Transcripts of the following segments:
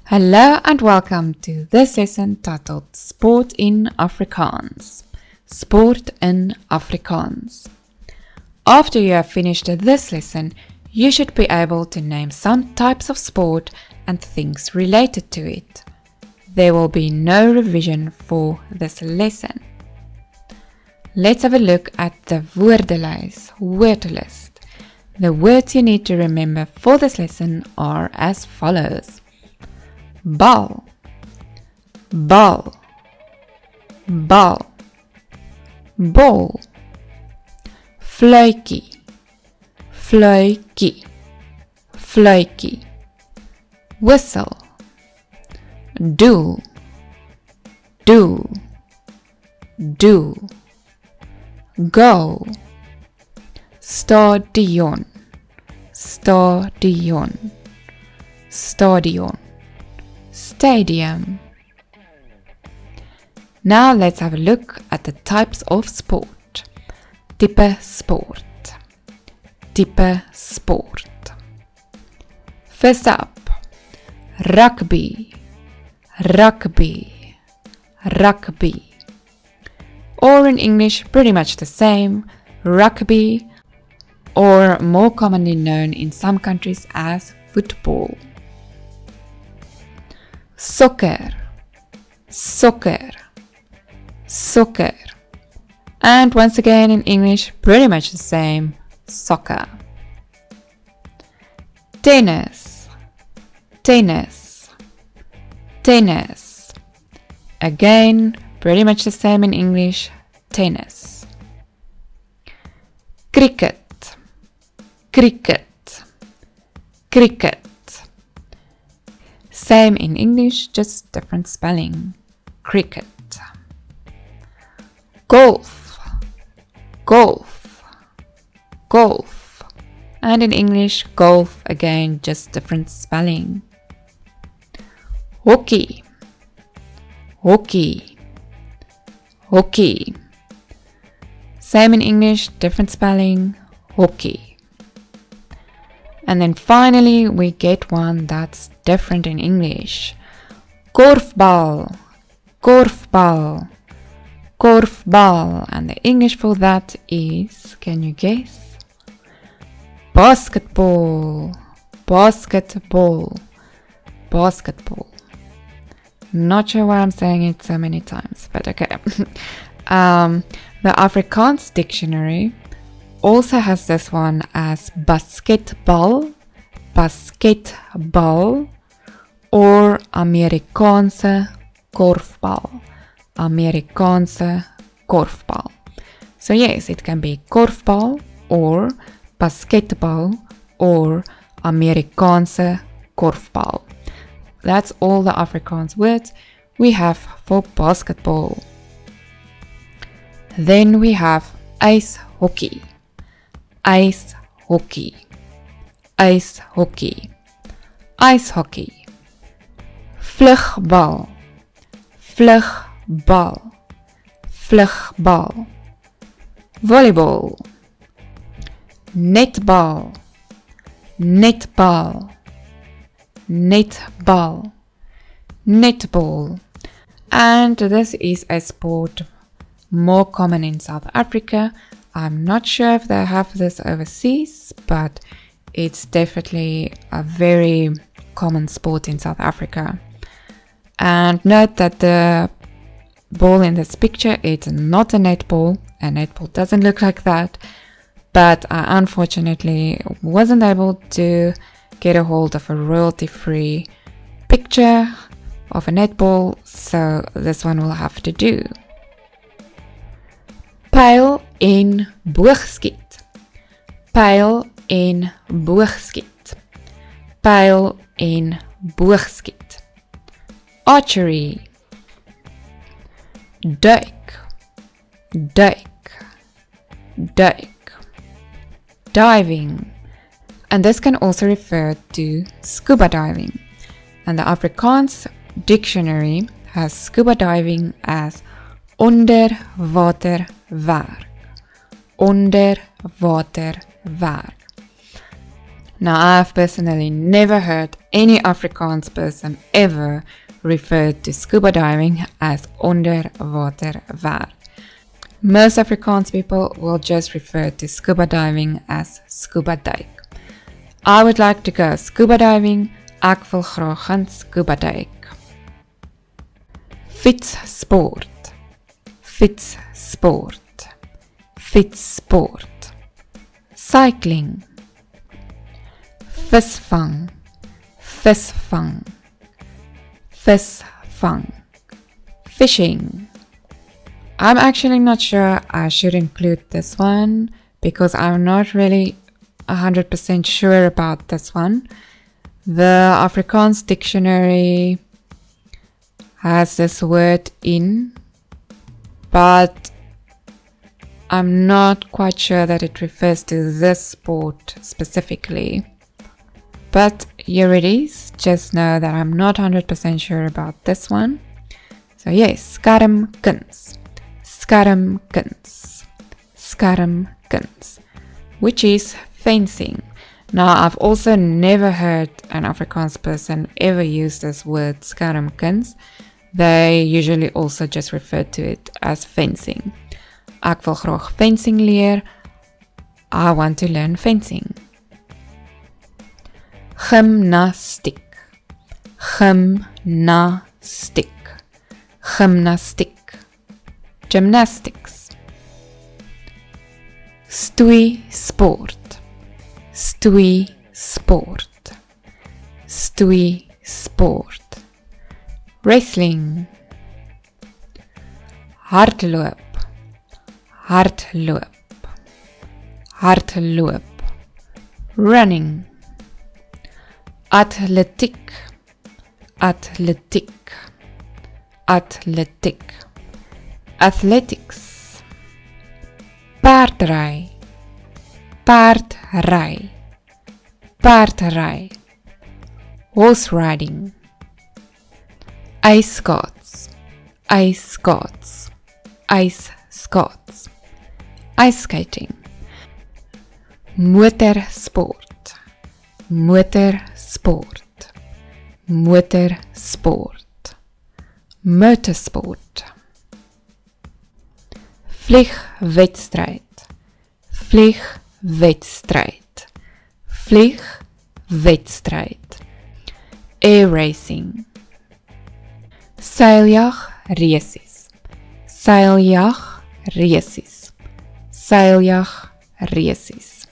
Hello and welcome to this lesson titled Sport in Afrikaans. Sport in Afrikaans. After you have finished this lesson, you should be able to name some types of sport and things related to it. There will be no revision for this lesson. Let's have a look at the woordelys, word list. The words you need to remember for this lesson are as follows. Bal, bal, bal, bol, fluitjie, fluitjie, fluitjie, whistle, doel, doel, doel, goal, stadion, stadion, stadion, stadium. Now let's have a look at the types of sport. Type sport. Type sport. First up, rugby, rugby, rugby. Or in English, pretty much the same, rugby, or more commonly known in some countries as football. Soccer, soccer, soccer. And once again in English, pretty much the same, soccer. Tennis, tennis, tennis. Again, pretty much the same in English, tennis. Cricket, cricket, cricket. Same in English, just different spelling. Cricket. Golf, golf, golf. And in English, golf, again, just different spelling. Hockey, hockey, hockey. Same in English, different spelling. Hockey. And then finally, we get one that's different in English. Korfbal, korfbal, korfbal. And the English for that is, can you guess? Basketball, basketball, basketball. Not sure why I'm saying it so many times, but okay. The Afrikaans dictionary also has this one as basketbal, basketbal, or Amerikaanse korfbal, Amerikaanse korfbal. So yes, it can be korfbal or basketbal or Amerikaanse korfbal. That's all the Afrikaans words we have for basketball. Then we have ice hockey. Ice hockey, ice hockey, ice hockey, vlugbal, vlugbal, vlugbal, volleyball, netbal, netbal, netbal, netball. And this is a sport more common in South Africa. I'm not sure if they have this overseas, but it's definitely a very common sport in South Africa. And note that the ball in this picture is not a netball. A netball doesn't look like that, but I unfortunately wasn't able to get a hold of a royalty-free picture of a netball, so this one will have to do. Pyl en boogskiet. Pyl en boogskiet. Pyl en boogskiet. Archery. Duik. Duik. Duik. Diving. And this can also refer to scuba diving. And the Afrikaans dictionary has scuba diving as onderwaterwerk. Onderwaterwerk. Now, I've personally never heard any Afrikaans person ever refer to scuba diving as onderwaterwerk. Most Afrikaans people will just refer to scuba diving as scuba duik. I would like to go scuba diving. Ek wil graag gaan scuba duik. Fietssport. Fietssport. Fietssport. Cycling. Visvang. Visvang. Visvang. Fishing. I'm actually not sure I should include this one because I'm not really 100% sure about this one. The Afrikaans dictionary has this word in, but I'm not quite sure that it refers to this sport specifically. But here it is. Just know that I'm not 100% sure about this one. So yes, skermkuns. Skermkuns. Skermkuns. Which is fencing. Now, I've also never heard an Afrikaans person ever use this word skermkuns. They usually also just refer to it as fencing. Ek wil graag fencing leer. I want to learn fencing. Gymnastiek. Gymnastiek. Gymnastiek. Gymnastics. Stoei sport. Stoei sport. Stoei sport. Wrestling. Hardloop. Hardloop. Hardloop. Running. Atletiek. Atletiek. Atletiek. Athletics. Paardry. Paardry. Paardry. Horse riding. Ice skaats. Ice skaats. Ice skaats. Ice skating. Motorsport. Motorsport. Motorsport. Motorsport. Vliegwedstryd. Vliegwedstryd. Vliegwedstryd. Air racing. Seiljag resies. Seiljag resies. Seiljag resies.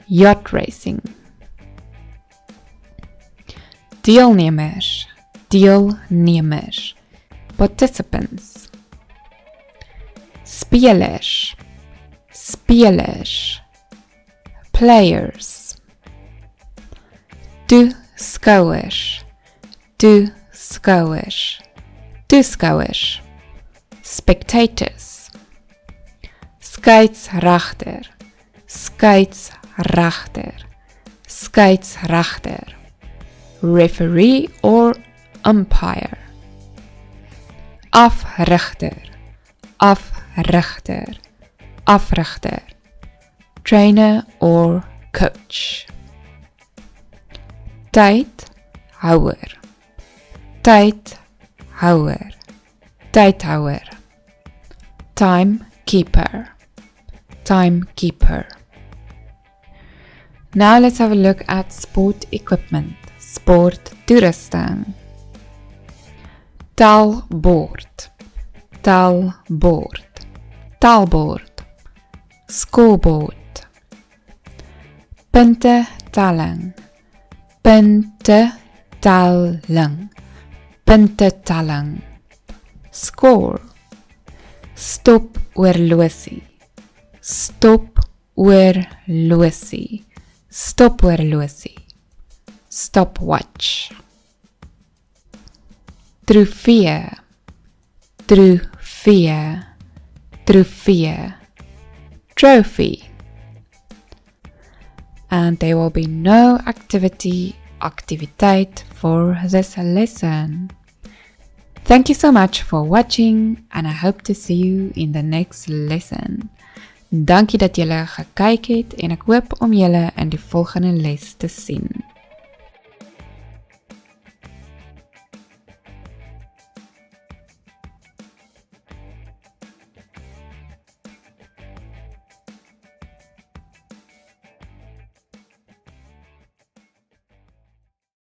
Yacht racing. Deelnemers. Deelnemers. Participants. Spelers. Spelers. Players. Toeskouers. Toeskouers. Toeskouers. Spectators. Scheidsrechter. Scheidsrechter. Scheidsrechter. Referee or umpire. Africhter. Africhter. Africhter. Trainer or coach. Tydhouer. Tydhouer. Tydhouer. Timekeeper. Timekeeper. Now let's have a look at sport equipment. Sport toerusting. Taalbord. Taalbord. Taalbord. Scoreboard. Punte telling. Punte telling. Punte telling. Score. Stop oorlosie. Stop oorlosie. Stop oorlosie. Stopwatch. Trofee. Trofee. Trofee. Trophy. And there will be no activiteit for this lesson. Thank you so much for watching, and I hope to see you in the next lesson. Dankie dat julle gekyk het en ek hoop om julle in die volgende les te sien.